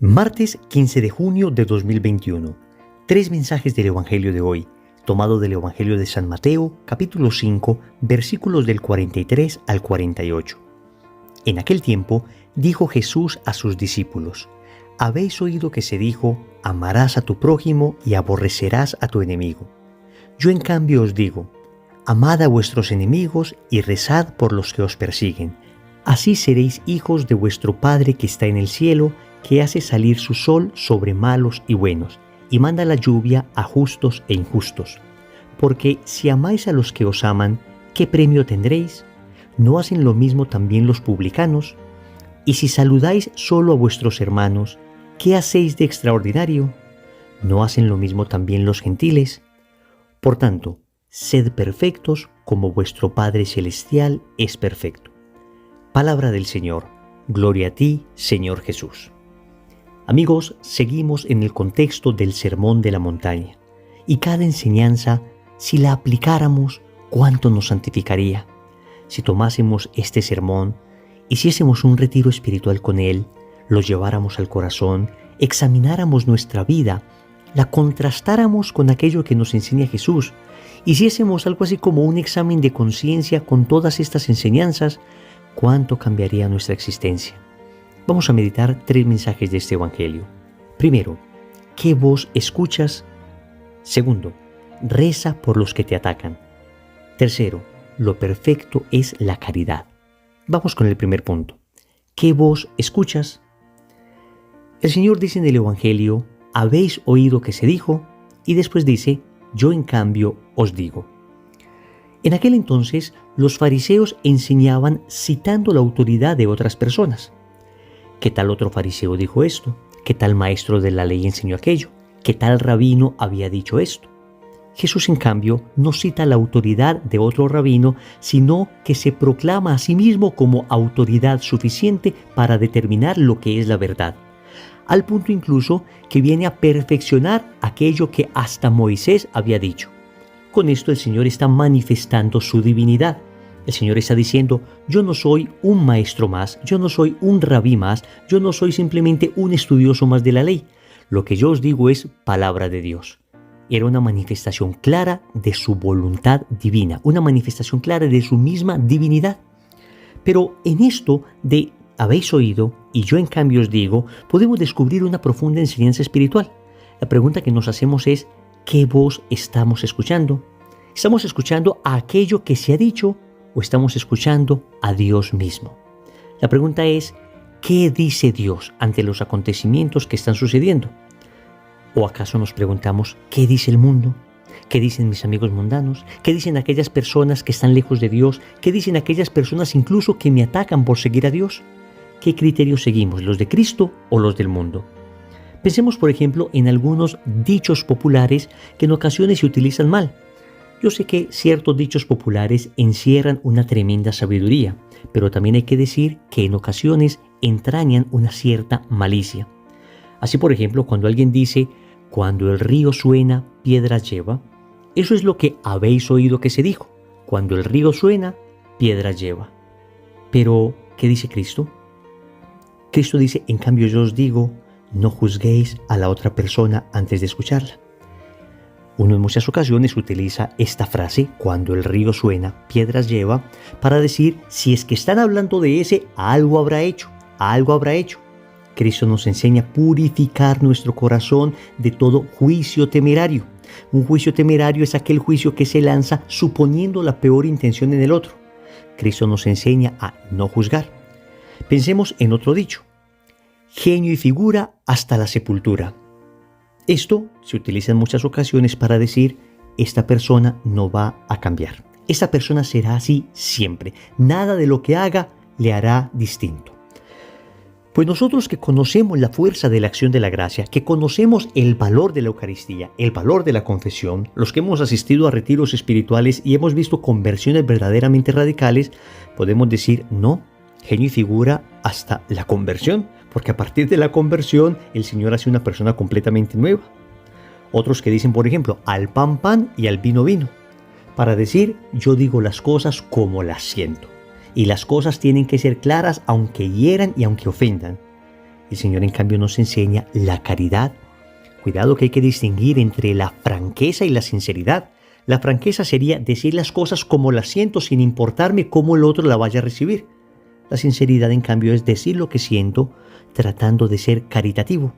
Martes 15 de junio de 2021. Tres mensajes del Evangelio de hoy, tomado del Evangelio de San Mateo, capítulo 5, versículos del 43 al 48. En aquel tiempo dijo Jesús a sus discípulos: Habéis oído que se dijo, amarás a tu prójimo y aborrecerás a tu enemigo. Yo en cambio os digo, amad a vuestros enemigos y rezad por los que os persiguen. Así seréis hijos de vuestro Padre que está en el cielo, que hace salir su sol sobre malos y buenos, y manda la lluvia a justos e injustos. Porque si amáis a los que os aman, ¿qué premio tendréis? ¿No hacen lo mismo también los publicanos? Y si saludáis solo a vuestros hermanos, ¿qué hacéis de extraordinario? ¿No hacen lo mismo también los gentiles? Por tanto, sed perfectos como vuestro Padre Celestial es perfecto. Palabra del Señor. Gloria a ti, Señor Jesús. Amigos, seguimos en el contexto del Sermón de la Montaña, y cada enseñanza, si la aplicáramos, ¿cuánto nos santificaría? Si tomásemos este sermón, hiciésemos un retiro espiritual con él, lo lleváramos al corazón, examináramos nuestra vida, la contrastáramos con aquello que nos enseña Jesús, hiciésemos algo así como un examen de conciencia con todas estas enseñanzas, ¿cuánto cambiaría nuestra existencia? Vamos a meditar tres mensajes de este Evangelio. Primero, ¿qué voz escuchas? Segundo, reza por los que te atacan. Tercero, lo perfecto es la caridad. Vamos con el primer punto. ¿Qué voz escuchas? El Señor dice en el Evangelio, habéis oído que se dijo, y después dice, yo en cambio os digo. En aquel entonces, los fariseos enseñaban citando la autoridad de otras personas. ¿Qué tal otro fariseo dijo esto? ¿Qué tal maestro de la ley enseñó aquello? ¿Qué tal rabino había dicho esto? Jesús, en cambio, no cita la autoridad de otro rabino, sino que se proclama a sí mismo como autoridad suficiente para determinar lo que es la verdad, al punto incluso que viene a perfeccionar aquello que hasta Moisés había dicho. Con esto el Señor está manifestando su divinidad. El Señor está diciendo, yo no soy un maestro más, yo no soy un rabí más, yo no soy simplemente un estudioso más de la ley. Lo que yo os digo es palabra de Dios. Era una manifestación clara de su voluntad divina, una manifestación clara de su misma divinidad. Pero en esto de habéis oído y yo en cambio os digo, podemos descubrir una profunda enseñanza espiritual. La pregunta que nos hacemos es, ¿qué voz estamos escuchando? ¿Estamos escuchando a aquello que se ha dicho o estamos escuchando a Dios mismo? La pregunta es, ¿qué dice Dios ante los acontecimientos que están sucediendo? ¿O acaso nos preguntamos, ¿qué dice el mundo? ¿Qué dicen mis amigos mundanos? ¿Qué dicen aquellas personas que están lejos de Dios? ¿Qué dicen aquellas personas incluso que me atacan por seguir a Dios? ¿Qué criterios seguimos, los de Cristo o los del mundo? Pensemos, por ejemplo, en algunos dichos populares que en ocasiones se utilizan mal. Yo sé que ciertos dichos populares encierran una tremenda sabiduría, pero también hay que decir que en ocasiones entrañan una cierta malicia. Así, por ejemplo, cuando alguien dice, cuando el río suena, piedras lleva, eso es lo que habéis oído que se dijo, cuando el río suena, piedras lleva. Pero, ¿qué dice Cristo? Cristo dice, en cambio yo os digo, no juzguéis a la otra persona antes de escucharla. Uno en muchas ocasiones utiliza esta frase, cuando el río suena, piedras lleva, para decir, si es que están hablando de ese, algo habrá hecho, algo habrá hecho. Cristo nos enseña a purificar nuestro corazón de todo juicio temerario. Un juicio temerario es aquel juicio que se lanza suponiendo la peor intención en el otro. Cristo nos enseña a no juzgar. Pensemos en otro dicho, genio y figura hasta la sepultura. Esto se utiliza en muchas ocasiones para decir, esta persona no va a cambiar. Esta persona será así siempre. Nada de lo que haga le hará distinto. Pues nosotros que conocemos la fuerza de la acción de la gracia, que conocemos el valor de la Eucaristía, el valor de la confesión, los que hemos asistido a retiros espirituales y hemos visto conversiones verdaderamente radicales, podemos decir, no, genio y figura hasta la conversión, porque a partir de la conversión el Señor hace una persona completamente nueva. Otros que dicen, por ejemplo, al pan pan y al vino vino, para decir, yo digo las cosas como las siento. Y las cosas tienen que ser claras aunque hieran y aunque ofendan. El Señor en cambio nos enseña la caridad. Cuidado que hay que distinguir entre la franqueza y la sinceridad. La franqueza sería decir las cosas como las siento sin importarme cómo el otro la vaya a recibir. La sinceridad en cambio es decir lo que siento tratando de ser caritativo.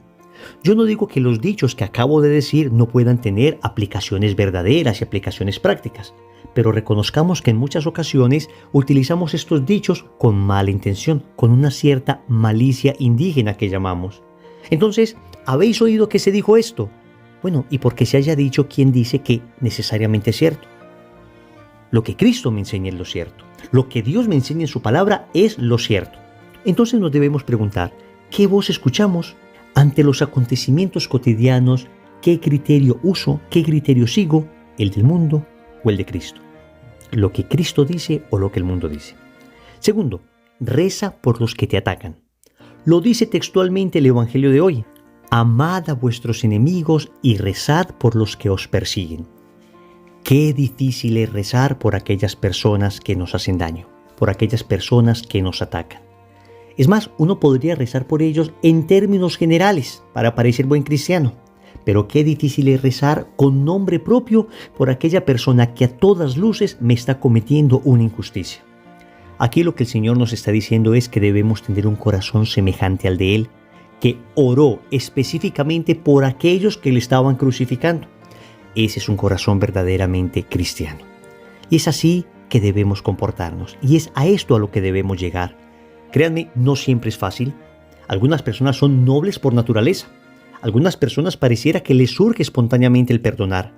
Yo no digo que los dichos que acabo de decir no puedan tener aplicaciones verdaderas y aplicaciones prácticas, pero reconozcamos que en muchas ocasiones utilizamos estos dichos con mala intención, con una cierta malicia indígena que llamamos. Entonces, ¿habéis oído que se dijo esto? Bueno, y porque se haya dicho, ¿quién dice que necesariamente es cierto? Lo que Cristo me enseña es lo cierto. Lo que Dios me enseña en su palabra es lo cierto. Entonces nos debemos preguntar, ¿qué voz escuchamos? Ante los acontecimientos cotidianos, ¿qué criterio uso? ¿Qué criterio sigo? ¿El del mundo o el de Cristo? ¿Lo que Cristo dice o lo que el mundo dice? Segundo, reza por los que te atacan. Lo dice textualmente el Evangelio de hoy. Amad a vuestros enemigos y rezad por los que os persiguen. Qué difícil es rezar por aquellas personas que nos hacen daño, por aquellas personas que nos atacan. Es más, uno podría rezar por ellos en términos generales para parecer buen cristiano, pero qué difícil es rezar con nombre propio por aquella persona que a todas luces me está cometiendo una injusticia. Aquí lo que el Señor nos está diciendo es que debemos tener un corazón semejante al de Él, que oró específicamente por aquellos que le estaban crucificando. Ese es un corazón verdaderamente cristiano. Y es así que debemos comportarnos, y es a esto a lo que debemos llegar. Créanme, no siempre es fácil. Algunas personas son nobles por naturaleza. Algunas personas pareciera que les surge espontáneamente el perdonar.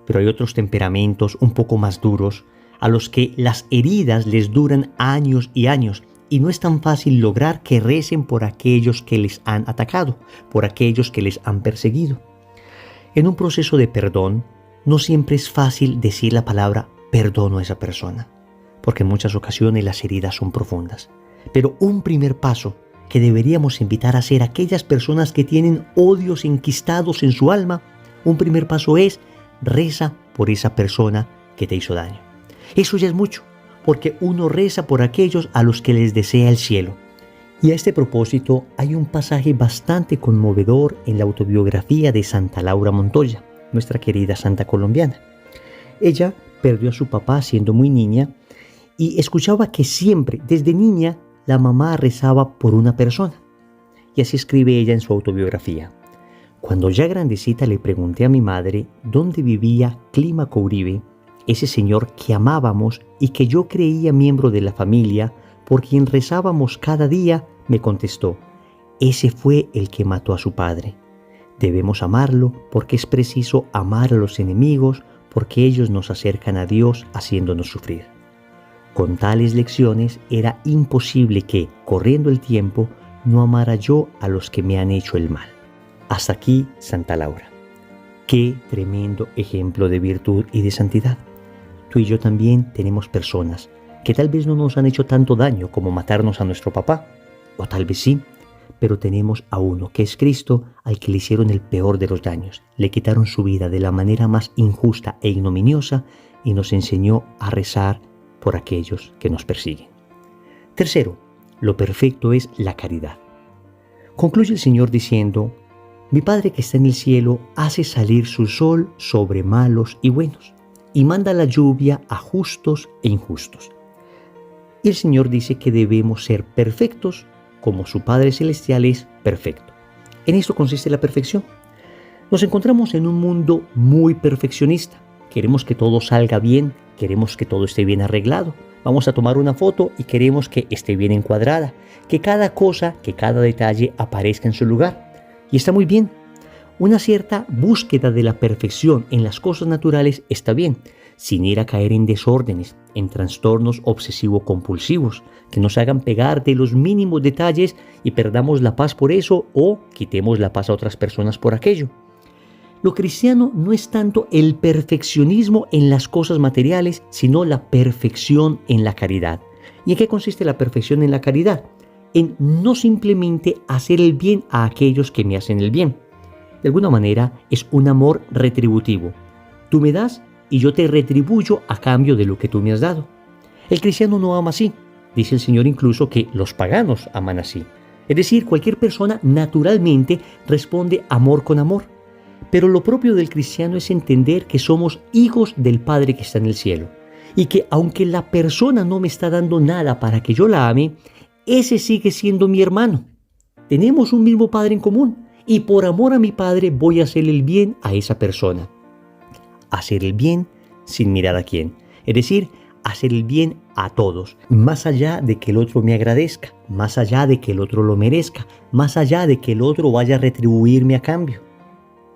Pero hay otros temperamentos un poco más duros, a los que las heridas les duran años y años, y no es tan fácil lograr que recen por aquellos que les han atacado, por aquellos que les han perseguido. En un proceso de perdón, no siempre es fácil decir la palabra perdono a esa persona, porque en muchas ocasiones las heridas son profundas. Pero un primer paso que deberíamos invitar a hacer aquellas personas que tienen odios enquistados en su alma, un primer paso es reza por esa persona que te hizo daño. Eso ya es mucho, porque uno reza por aquellos a los que les desea el cielo. Y a este propósito hay un pasaje bastante conmovedor en la autobiografía de Santa Laura Montoya, nuestra querida santa colombiana. Ella perdió a su papá siendo muy niña y escuchaba que siempre, desde niña, la mamá rezaba por una persona. Y así escribe ella en su autobiografía. Cuando ya grandecita le pregunté a mi madre dónde vivía Clímaco Uribe, ese señor que amábamos y que yo creía miembro de la familia, por quien rezábamos cada día, me contestó, ese fue el que mató a su padre. Debemos amarlo porque es preciso amar a los enemigos, porque ellos nos acercan a Dios haciéndonos sufrir. Con tales lecciones era imposible que, corriendo el tiempo, no amara yo a los que me han hecho el mal. Hasta aquí, Santa Laura. Qué tremendo ejemplo de virtud y de santidad. Tú y yo también tenemos personas que tal vez no nos han hecho tanto daño como matarnos a nuestro papá, o tal vez sí, pero tenemos a uno que es Cristo al que le hicieron el peor de los daños, le quitaron su vida de la manera más injusta e ignominiosa y nos enseñó a rezar por aquellos que nos persiguen. Tercero, lo perfecto es la caridad. Concluye el Señor diciendo, mi Padre que está en el cielo hace salir su sol sobre malos y buenos, y manda la lluvia a justos e injustos. Y el Señor dice que debemos ser perfectos como su Padre Celestial es perfecto. En esto consiste la perfección. Nos encontramos en un mundo muy perfeccionista. Queremos que todo salga bien, queremos que todo esté bien arreglado. Vamos a tomar una foto y queremos que esté bien encuadrada, que cada cosa, que cada detalle aparezca en su lugar. Y está muy bien. Una cierta búsqueda de la perfección en las cosas naturales está bien, sin ir a caer en desórdenes, en trastornos obsesivo-compulsivos, que nos hagan pegar de los mínimos detalles y perdamos la paz por eso o quitemos la paz a otras personas por aquello. Lo cristiano no es tanto el perfeccionismo en las cosas materiales, sino la perfección en la caridad. ¿Y en qué consiste la perfección en la caridad? En no simplemente hacer el bien a aquellos que me hacen el bien. De alguna manera es un amor retributivo. Tú me das y yo te retribuyo a cambio de lo que tú me has dado. El cristiano no ama así. Dice el Señor incluso que los paganos aman así. Es decir, cualquier persona naturalmente responde amor con amor. Pero lo propio del cristiano es entender que somos hijos del Padre que está en el cielo. Y que aunque la persona no me está dando nada para que yo la ame, ese sigue siendo mi hermano. Tenemos un mismo Padre en común. Y por amor a mi Padre voy a hacer el bien a esa persona. Hacer el bien sin mirar a quién. Es decir, hacer el bien a todos, más allá de que el otro me agradezca, más allá de que el otro lo merezca, más allá de que el otro vaya a retribuirme a cambio.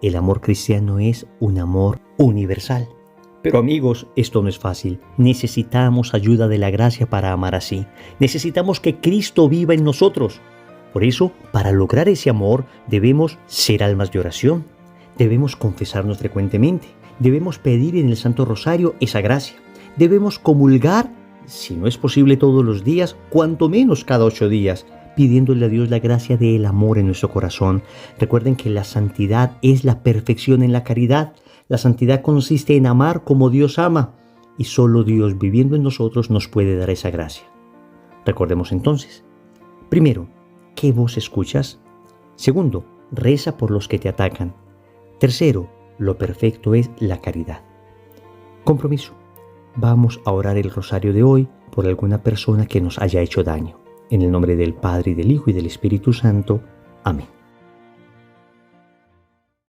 El amor cristiano es un amor universal. Pero amigos, esto no es fácil. Necesitamos ayuda de la gracia para amar así. Necesitamos que Cristo viva en nosotros. Por eso, para lograr ese amor, debemos ser almas de oración. Debemos confesarnos frecuentemente. Debemos pedir en el Santo Rosario esa gracia. Debemos comulgar, si no es posible todos los días, cuanto menos cada 8 días, pidiéndole a Dios la gracia del amor en nuestro corazón. Recuerden que la santidad es la perfección en la caridad. La santidad consiste en amar como Dios ama, y solo Dios viviendo en nosotros nos puede dar esa gracia. Recordemos entonces, primero, ¿qué voz escuchas? Segundo, reza por los que te atacan. Tercero, lo perfecto es la caridad. Compromiso. Vamos a orar el rosario de hoy por alguna persona que nos haya hecho daño. En el nombre del Padre, y del Hijo, y del Espíritu Santo. Amén.